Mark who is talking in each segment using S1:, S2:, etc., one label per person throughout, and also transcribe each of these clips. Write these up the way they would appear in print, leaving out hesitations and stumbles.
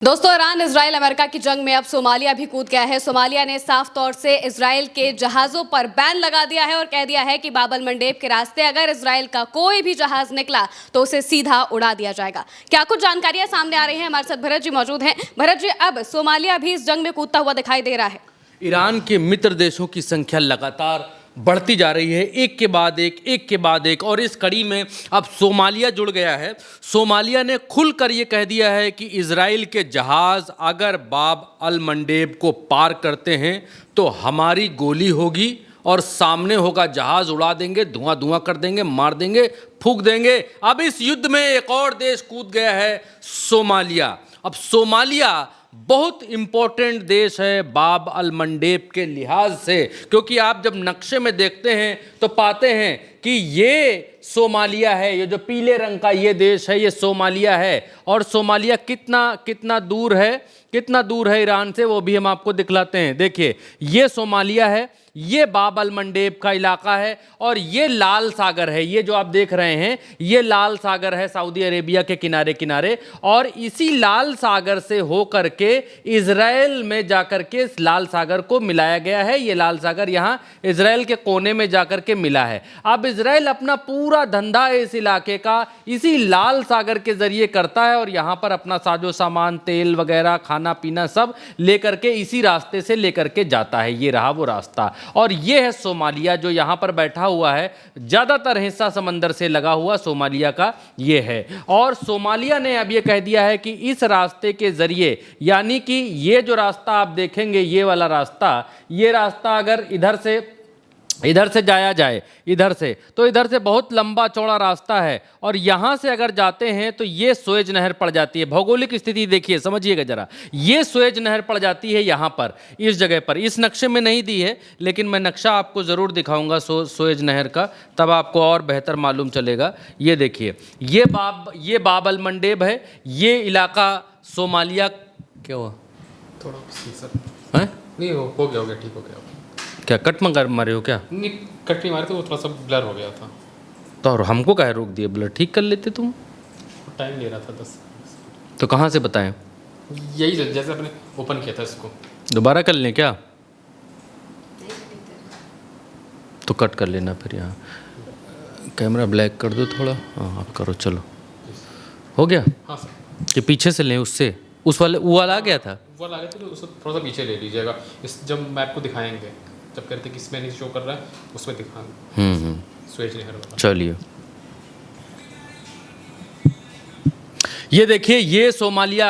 S1: दोस्तों, Iran Israel America की जंग में अब सोमालिया भी कूद गया है। सोमालिया ने साफ तौर से इजराइल के जहाजों पर बैन लगा दिया है और कह दिया है कि बाब अल मंडेब के रास्ते अगर इजराइल का कोई भी जहाज निकला तो उसे सीधा उड़ा दिया जाएगा। क्या कुछ जानकारियां सामने आ रही हैं? हमारे साथ भरत जी मौजूद हैं। भरत जी, अब सोमालिया भी इस जंग में कूदता हुआ दिखाई दे रहा है।
S2: ईरान के मित्र देशों की संख्या लगातार बढ़ती जा रही है, एक के बाद एक, और इस कड़ी में अब सोमालिया जुड़ गया है। सोमालिया ने खुलकर ये कह दिया है कि इजराइल के जहाज़ अगर बाब अल मंडेब को पार करते हैं तो हमारी गोली होगी और सामने होगा जहाज़, उड़ा देंगे, धुआं धुआं कर देंगे, मार देंगे, फूंक देंगे। अब इस युद्ध में एक और देश कूद गया है, सोमालिया। अब सोमालिया बहुत इम्पोर्टेंट देश है बाब अल मंडेब के लिहाज से, क्योंकि आप जब नक्शे में देखते हैं तो पाते हैं कि ये सोमालिया है, ये जो पीले रंग का ये देश है, ये सोमालिया है। और सोमालिया कितना दूर है ईरान से, वो भी हम आपको दिखलाते हैं। देखिए, ये सोमालिया है, ये बाब अल मंडेब का इलाका है, और ये लाल सागर है। ये जो आप देख रहे हैं ये लाल सागर है, सऊदी अरेबिया के किनारे किनारे। और इसी लाल सागर से होकर के इजराइल में जाकर के इस लाल सागर को मिलाया गया है। ये लाल सागर यहाँ इजराइल के कोने में जाकर के मिला है। अब इजराइल अपना पूरा धंधा इस इलाके का इसी लाल सागर के जरिए करता है, और यहाँ पर अपना साजो सामान, तेल वगैरह, खाना पीना सब लेकर के इसी रास्ते से लेकर के जाता है। ये रहा वो रास्ता। और ये है सोमालिया जो यहाँ पर बैठा हुआ है, ज़्यादातर हिस्सा समंदर से लगा हुआ सोमालिया का ये है। और सोमालिया ने अब ये कह दिया है कि इस रास्ते के ज़रिए, यानी कि ये जो रास्ता आप देखेंगे, ये वाला रास्ता, ये रास्ता अगर इधर से जाया जाए, इधर से बहुत लंबा चौड़ा रास्ता है, और यहाँ से अगर जाते हैं तो ये सुएज नहर पड़ जाती है। भौगोलिक स्थिति देखिए, समझिएगा जरा, ये सुएज नहर पड़ जाती है यहाँ पर, इस जगह पर। इस नक्शे में नहीं दी है, लेकिन मैं नक्शा आपको ज़रूर दिखाऊंगा सुएज नहर का, तब आपको और बेहतर मालूम चलेगा। ये देखिए, ये बाब अल मंडेब है, ये इलाका सोमालिया। क्या हुआ?
S3: थोड़ा सर
S2: है
S3: नहीं, हो गया, ठीक हो गया।
S2: क्या कट मगर मारे हो क्या?
S3: नहीं, कट नहीं मारे थे, वो थोड़ा सा ब्लर हो गया था।
S2: तो और हमको काहे रोक दिए? ब्लर ठीक कर लेते तुम।
S3: टाइम ले रहा था 10।
S2: तो कहाँ से बताएं?
S3: यही जैसे आपने ओपन किया था इसको,
S2: दोबारा कर लें क्या? तो कट कर लेना फिर। यहाँ कैमरा ब्लैक कर दो थोड़ा। हाँ, आप करो, चलो हो गया।
S3: हाँ सर,
S2: कि पीछे से लें, उससे उस वाले वो वाला आ गया था।
S3: वो लगा थे, तो उसको थोड़ा सा पीछे ले लीजिएगा। इस जब मैप को दिखाएंगे, जब कहते हैं कि इसमें नहीं शो कर रहा है, उसमें दिखा स्वेज नहर वाला।
S2: चलिए, ये देखिए, ये सोमालिया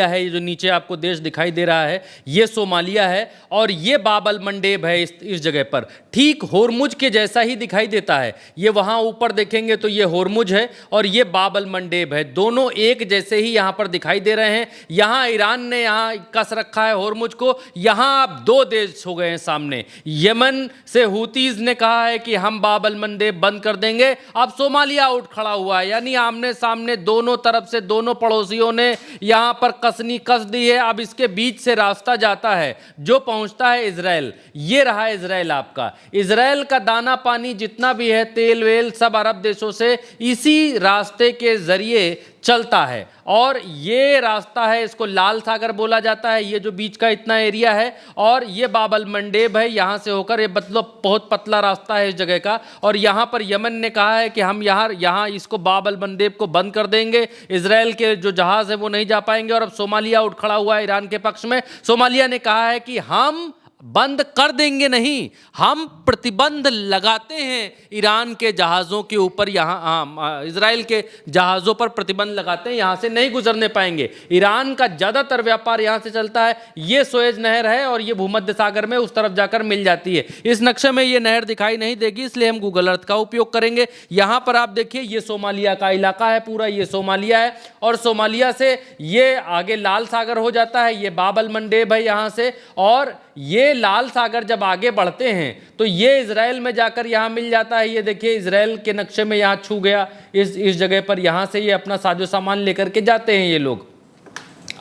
S2: है। ये जो नीचे आपको देश दिखाई दे रहा है, ये सोमालिया है, और ये बाब अल मंडेब है। इस जगह पर ठीक होर्मुज के जैसा ही दिखाई देता है। ये वहाँ ऊपर देखेंगे तो ये होर्मुज है, और ये बाब अल मंडेब है। दोनों एक जैसे ही यहाँ पर दिखाई दे रहे हैं। यहाँ ईरान ने यहाँ कस रखा है होर्मुज को। यहाँ अब दो देश हो गए हैं सामने। यमन से हूतीज ने कहा है कि हम बाब अल मंडेब बंद कर देंगे। अब सोमालिया उठ खड़ा हुआ है, यानी आमने सामने दोनों तरफ से दोनों पड़ोसियों ने यहां पर कस दी है। अब इसके बीच से रास्ता जाता है जो पहुंचता है इजराइल। ये रहा इजराइल आपका। इजराइल का दाना पानी जितना भी है, तेल वेल, सब अरब देशों से इसी रास्ते के जरिए चलता है। और ये रास्ता है, इसको लाल सागर बोला जाता है। ये जो बीच का इतना एरिया है, और ये बाब अल मंडेब है। यहाँ से होकर ये मतलब बहुत पतला रास्ता है इस जगह का। और यहाँ पर यमन ने कहा है कि हम यहाँ इसको बाब अल मंडेब को बंद कर देंगे, इजराइल के जो जहाज़ है वो नहीं जा पाएंगे। और अब सोमालिया उठ खड़ा हुआ है ईरान के पक्ष में। सोमालिया ने कहा है कि हम बंद कर देंगे नहीं, हम प्रतिबंध लगाते हैं ईरान के जहाज़ों के ऊपर। यहाँ इजराइल के जहाज़ों पर प्रतिबंध लगाते हैं, यहाँ से नहीं गुजरने पाएंगे। ईरान का ज़्यादातर व्यापार यहाँ से चलता है। ये सुएज नहर है, और ये भूमध्य सागर में उस तरफ जाकर मिल जाती है। इस नक्शे में ये नहर दिखाई नहीं देगी, इसलिए हम गूगल अर्थ का उपयोग करेंगे। यहाँ पर आप देखिए, ये सोमालिया का इलाका है पूरा, ये सोमालिया है। और सोमालिया से ये आगे लाल सागर हो जाता है। ये बाब अल मंडेब है यहाँ से, और ये लाल सागर जब आगे बढ़ते हैं तो ये इजराइल में जाकर यहाँ मिल जाता है। ये देखिए, इजराइल के नक्शे में यहाँ छू गया, इस जगह पर। यहाँ से ये अपना साजो सामान लेकर के जाते हैं ये लोग।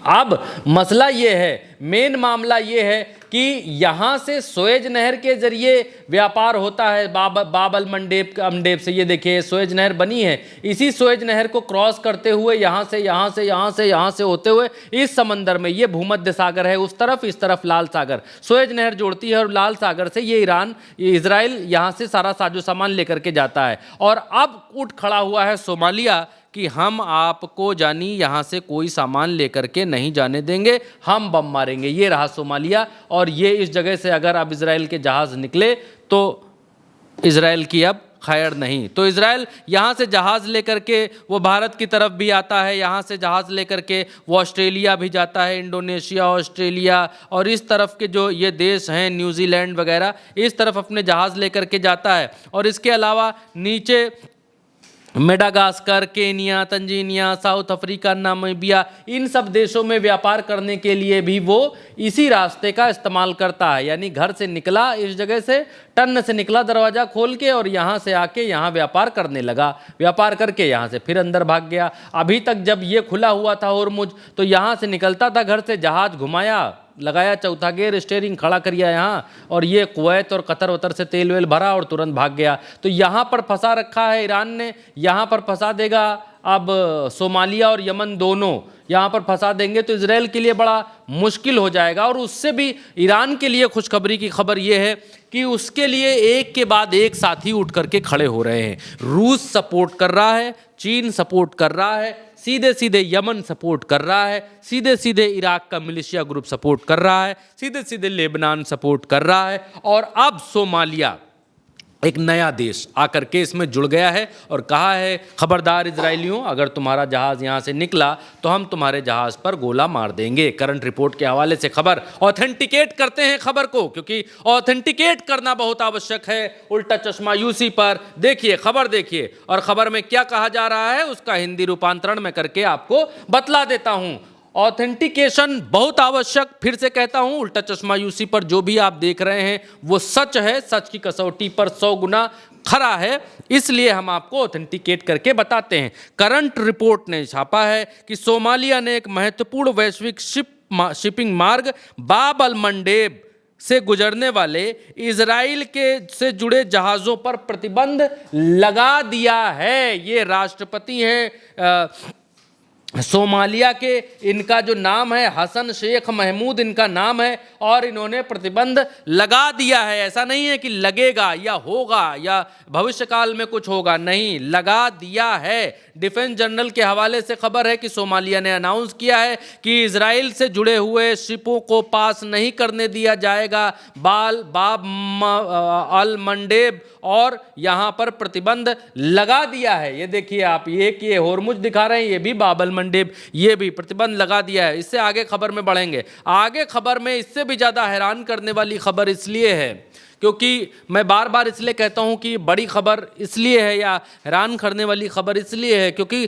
S2: अब मसला ये है, मेन मामला ये है कि यहाँ से सुएज नहर के जरिए व्यापार होता है बाबल मंडेप से। ये देखिए सुएज नहर बनी है, इसी सुएज नहर को क्रॉस करते हुए यहाँ से होते हुए इस समंदर में, ये भूमध्य सागर है उस तरफ, इस तरफ लाल सागर, सुएज नहर जोड़ती है और लाल सागर से ये इजराइल यहाँ से सारा साजो सामान लेकर के जाता है। और अब उठ खड़ा हुआ है सोमालिया कि हम आपको जानी यहाँ से कोई सामान लेकर के नहीं जाने देंगे, हम बम मारेंगे। ये रहा सोमालिया, और ये इस जगह से अगर अब इजराइल के जहाज़ निकले तो इजराइल की अब खैर नहीं। तो इजराइल यहाँ से जहाज़ लेकर के वो भारत की तरफ भी आता है, यहाँ से जहाज़ लेकर के वो ऑस्ट्रेलिया भी जाता है, इंडोनेशिया, ऑस्ट्रेलिया और इस तरफ के जो ये देश हैं न्यूजीलैंड वगैरह, इस तरफ अपने जहाज़ लेकर के जाता है। और इसके अलावा नीचे Madagascar, Kenya, Tanzania, South Africa, Namibia, इन सब देशों में व्यापार करने के लिए भी वो इसी रास्ते का इस्तेमाल करता है। यानी घर से निकला, इस जगह से टन से निकला दरवाज़ा खोल के और यहाँ से आके यहाँ व्यापार करने लगा, व्यापार करके यहाँ से फिर अंदर भाग गया। अभी तक जब ये खुला हुआ था होर्मुज, तो यहाँ से निकलता था घर से, जहाज़ घुमाया, लगाया चौथा गियर, स्टीयरिंग खड़ा करिया यहाँ, और ये कुवैत और कतर वतर से तेल वेल भरा और तुरंत भाग गया। तो यहाँ पर फंसा रखा है ईरान ने, यहाँ पर फंसा देगा अब सोमालिया और यमन दोनों यहाँ पर फंसा देंगे तो इजराइल के लिए बड़ा मुश्किल हो जाएगा। और उससे भी ईरान के लिए खुशखबरी की खबर ये है कि उसके लिए एक के बाद एक साथी उठ करके खड़े हो रहे हैं। रूस सपोर्ट कर रहा है, चीन सपोर्ट कर रहा है, सीधे सीधे यमन सपोर्ट कर रहा है, सीधे सीधे इराक का मिलिशिया ग्रुप सपोर्ट कर रहा है, सीधे सीधे लेबनान सपोर्ट कर रहा है, और अब सोमालिया एक नया देश आकर के इसमें जुड़ गया है और कहा है खबरदार इजरायलियों, अगर तुम्हारा जहाज़ यहाँ से निकला तो हम तुम्हारे जहाज़ पर गोला मार देंगे। करंट रिपोर्ट के हवाले से खबर ऑथेंटिकेट करते हैं खबर को, क्योंकि ऑथेंटिकेट करना बहुत आवश्यक है। उल्टा चश्मा यूसी पर देखिए, खबर देखिए, और खबर में क्या कहा जा रहा है उसका हिंदी रूपांतरण मैं करके आपको बतला देता हूँ। ऑथेंटिकेशन बहुत आवश्यक, फिर से कहता हूं, उल्टा चश्मा यूसी पर जो भी आप देख रहे हैं वो सच है, सच की कसौटी पर 100 गुना खरा है, इसलिए हम आपको ऑथेंटिकेट करके बताते हैं। करंट रिपोर्ट ने छापा है कि सोमालिया ने एक महत्वपूर्ण वैश्विक शिपिंग मार्ग बाब अल मंडेब से गुजरने वाले इजराइल के से जुड़े जहाज़ों पर प्रतिबंध लगा दिया है। ये राष्ट्रपति हैं सोमालिया के, इनका जो नाम है हसन शेख महमूद इनका नाम है, और इन्होंने प्रतिबंध लगा दिया है। ऐसा नहीं है कि लगेगा या होगा या भविष्यकाल में कुछ होगा, नहीं, लगा दिया है। डिफेंस जनरल के हवाले से खबर है कि सोमालिया ने अनाउंस किया है कि इजराइल से जुड़े हुए शिपों को पास नहीं करने दिया जाएगा बाब अल मंडेब, और यहाँ पर प्रतिबंध लगा दिया है। ये देखिए आप, ये होर्मुज दिखा रहे हैं, ये भी बाब अल मंडेब, ये भी प्रतिबंध लगा दिया है। इससे आगे खबर में बढ़ेंगे। आगे खबर में इससे भी ज़्यादा हैरान करने वाली खबर इसलिए है क्योंकि मैं बार बार इसलिए कहता हूं कि बड़ी खबर इसलिए है या हैरान करने वाली खबर इसलिए है क्योंकि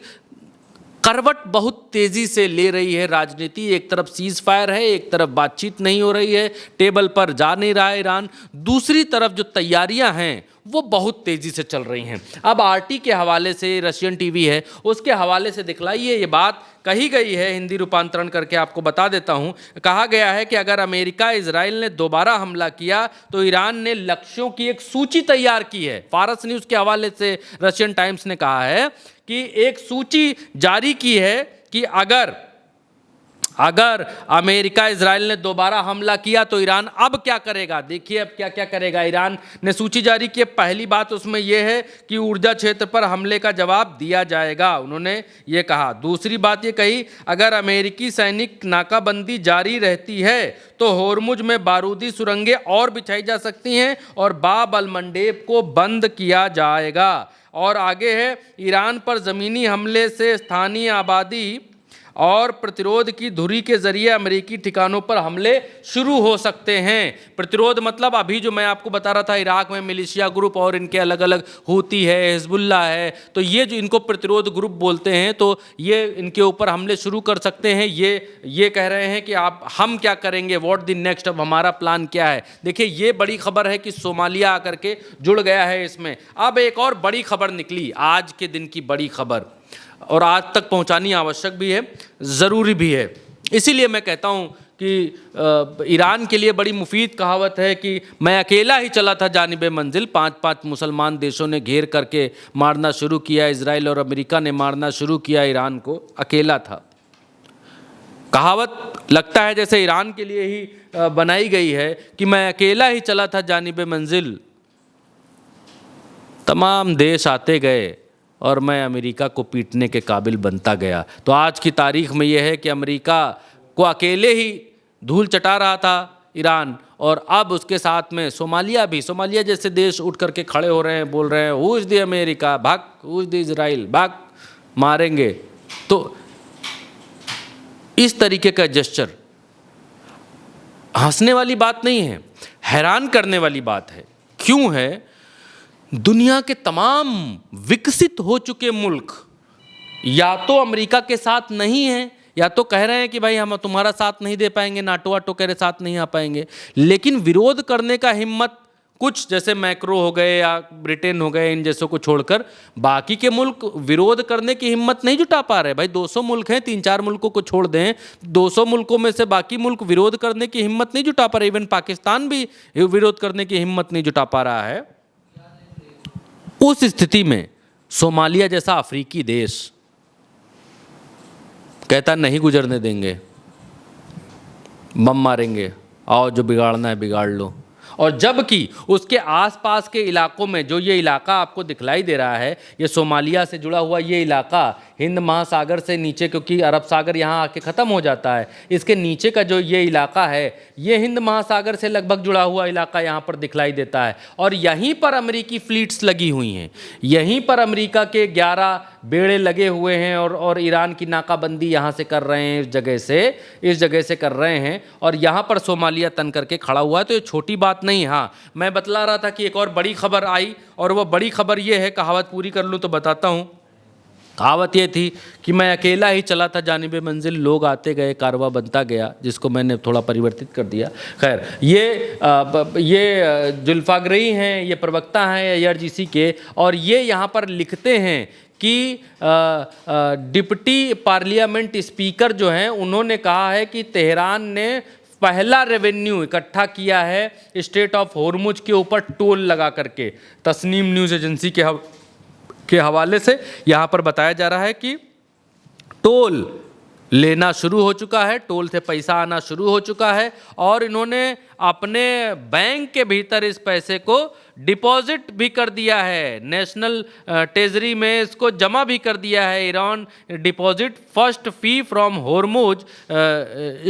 S2: करवट बहुत तेज़ी से ले रही है राजनीति। एक तरफ सीज फायर है, एक तरफ बातचीत नहीं हो रही है, टेबल पर जा नहीं रहा है ईरान, दूसरी तरफ जो तैयारियां हैं वो बहुत तेज़ी से चल रही हैं। अब आरटी के हवाले से, रशियन टीवी है उसके हवाले से दिखलाइए, ये बात कही गई है, हिंदी रूपांतरण करके आपको बता देता हूं। कहा गया है कि अगर अमेरिका इजराइल ने दोबारा हमला किया तो ईरान ने लक्ष्यों की एक सूची तैयार की है। फारस न्यूज़ के हवाले से रशियन टाइम्स ने कहा है कि एक सूची जारी की है कि अगर अमेरिका इजराइल ने दोबारा हमला किया तो ईरान अब क्या करेगा। देखिए अब क्या क्या करेगा। ईरान ने सूची जारी की, पहली बात उसमें यह है कि ऊर्जा क्षेत्र पर हमले का जवाब दिया जाएगा, उन्होंने ये कहा। दूसरी बात ये कही, अगर अमेरिकी सैनिक नाकाबंदी जारी रहती है तो होर्मुज में बारूदी सुरंगें और बिछाई जा सकती हैं और बाब अल मंडेब को बंद किया जाएगा। और आगे है, ईरान पर ज़मीनी हमले से स्थानीय आबादी और प्रतिरोध की धुरी के जरिए अमेरिकी ठिकानों पर हमले शुरू हो सकते हैं। प्रतिरोध मतलब अभी जो मैं आपको बता रहा था, इराक में मिलिशिया ग्रुप और इनके अलग अलग हूती है, हिजबुल्ला है, तो ये जो इनको प्रतिरोध ग्रुप बोलते हैं, तो ये इनके ऊपर हमले शुरू कर सकते हैं। ये कह रहे हैं कि हम क्या करेंगे, व्हाट द नेक्स्ट, अब हमारा प्लान क्या है। देखिए ये बड़ी खबर है कि सोमालिया आकर के जुड़ गया है इसमें। अब एक और बड़ी खबर निकली, आज के दिन की बड़ी खबर, और आज तक पहुंचानी आवश्यक भी है, ज़रूरी भी है। इसीलिए मैं कहता हूं कि ईरान के लिए बड़ी मुफीद कहावत है कि मैं अकेला ही चला था जानिब मंजिल, 5-5 मुसलमान देशों ने घेर करके मारना शुरू किया, इजराइल और अमेरिका ने मारना शुरू किया ईरान को, अकेला था। कहावत लगता है जैसे ईरान के लिए ही बनाई गई है कि मैं अकेला ही चला था जानिब मंजिल, तमाम देश आते गए और मैं अमेरिका को पीटने के काबिल बनता गया। तो आज की तारीख में यह है कि अमेरिका को अकेले ही धूल चटा रहा था ईरान, और अब उसके साथ में सोमालिया जैसे देश उठ करके खड़े हो रहे हैं, बोल रहे हैं हु इज़ द अमेरिका, भाग, हु इज़ द इजराइल, भाग, मारेंगे। तो इस तरीके का जेस्चर हंसने वाली बात नहीं है, हैरान करने वाली बात है। क्यों है? दुनिया के तमाम विकसित हो चुके मुल्क या तो अमेरिका के साथ नहीं हैं, या तो कह रहे हैं कि भाई हम तुम्हारा साथ नहीं दे पाएंगे, नाटो वाटो के साथ नहीं आ पाएंगे, लेकिन विरोध करने का हिम्मत कुछ जैसे मैक्रो हो गए या ब्रिटेन हो गए, इन जैसों को छोड़कर बाकी के मुल्क विरोध करने की हिम्मत नहीं जुटा पा रहे। भाई 200 मुल्क हैं, 3-4 मुल्कों को छोड़ दें, 200 मुल्कों में से बाकी मुल्क विरोध करने की हिम्मत नहीं जुटा पा रहे। इवन पाकिस्तान भी विरोध करने की हिम्मत नहीं जुटा पा रहा है। उस स्थिति में सोमालिया जैसा अफ्रीकी देश कहता नहीं गुजरने देंगे, बम मारेंगे, आओ जो बिगाड़ना है बिगाड़ लो। और जबकि उसके आसपास के इलाकों में जो ये इलाका आपको दिखलाई दे रहा है, ये सोमालिया से जुड़ा हुआ ये इलाका हिंद महासागर से नीचे, क्योंकि अरब सागर यहाँ आके ख़त्म हो जाता है, इसके नीचे का जो ये इलाका है ये हिंद महासागर से लगभग जुड़ा हुआ इलाका यहाँ पर दिखलाई देता है। और यहीं पर अमेरिकी फ्लीट्स लगी हुई हैं, यहीं पर अमेरिका के 11 बेड़े लगे हुए हैं, और ईरान की नाकाबंदी यहाँ से कर रहे हैं, इस जगह से कर रहे हैं, और यहाँ पर सोमालिया तन करके खड़ा हुआ है। तो ये छोटी बात नहीं। हाँ, मैं बतला रहा था कि एक और बड़ी खबर आई, और वो बड़ी खबर ये है, कहावत पूरी कर लूँ तो बताता हूँ। कहावत ये थी कि मैं अकेला ही चला था जानिब मंजिल, लोग आते गए, कारवा बनता गया, जिसको मैंने थोड़ा परिवर्तित कर दिया। खैर, ये जुल्फागरई हैं, ये प्रवक्ता हैं IRGC के, और ये यहाँ पर लिखते हैं कि डिप्टी पार्लियामेंट स्पीकर जो हैं उन्होंने कहा है कि तेहरान ने पहला रेवेन्यू इकट्ठा किया है स्टेट ऑफ होर्मुज के ऊपर टोल लगा करके। तस्नीम न्यूज़ एजेंसी के हवाले से यहाँ पर बताया जा रहा है कि टोल लेना शुरू हो चुका है, टोल से पैसा आना शुरू हो चुका है, और इन्होंने अपने बैंक के भीतर इस पैसे को डिपॉजिट भी कर दिया है, नेशनल ट्रेजरी में इसको जमा भी कर दिया है। Iran deposit first fee from Hormuz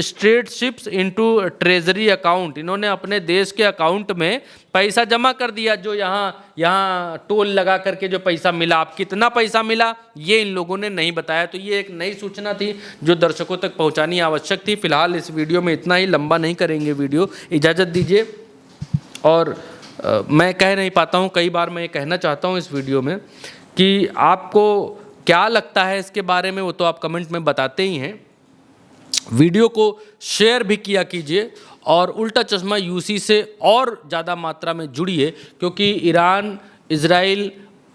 S2: strait ships into treasury account. इन्होंने अपने देश के अकाउंट में पैसा जमा कर दिया, जो यहाँ टोल लगा करके जो पैसा मिला। अब कितना पैसा मिला ये इन लोगों ने नहीं बताया। तो ये एक नई सूचना थी जो दर्शकों तक पहुँचानी आवश्यक थी। फिलहाल इस वीडियो में इतना ही, लंबा नहीं करेंगे वीडियो, इजाज़त दीजिए। और मैं कह नहीं पाता हूँ, कई बार मैं ये कहना चाहता हूँ इस वीडियो में कि आपको क्या लगता है इसके बारे में, वो तो आप कमेंट में बताते ही हैं। वीडियो को शेयर भी किया कीजिए, और उल्टा चश्मा UC से और ज़्यादा मात्रा में जुड़िए, क्योंकि ईरान, इजराइल,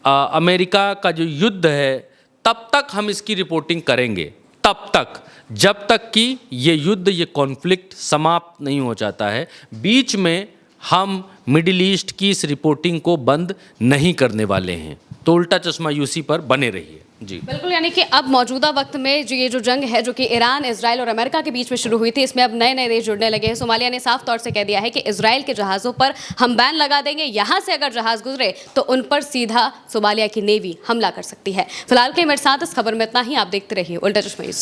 S2: अमेरिका का जो युद्ध है, तब तक हम इसकी रिपोर्टिंग करेंगे, तब तक जब तक कि ये युद्ध, ये कॉन्फ्लिक्ट समाप्त नहीं हो जाता है। बीच में हम मिडिल ईस्ट की इस रिपोर्टिंग को बंद नहीं करने वाले हैं। तो उल्टा चश्मा UC पर बने रहिए जी।
S1: बिल्कुल, यानी कि अब मौजूदा वक्त में जो ये जो जंग है जो कि ईरान, इजराइल और अमेरिका के बीच में शुरू हुई थी, इसमें अब नए नए देश जुड़ने लगे हैं। सोमालिया ने साफ तौर से कह दिया है कि इजराइल के जहाज़ों पर हम बैन लगा देंगे, यहाँ से अगर जहाज़ गुजरे तो उन पर सीधा सोमालिया की नेवी हमला कर सकती है। फिलहाल के मेरे साथ इस खबर में इतना ही। आप देखते रहिए उल्टा चश्मा UC।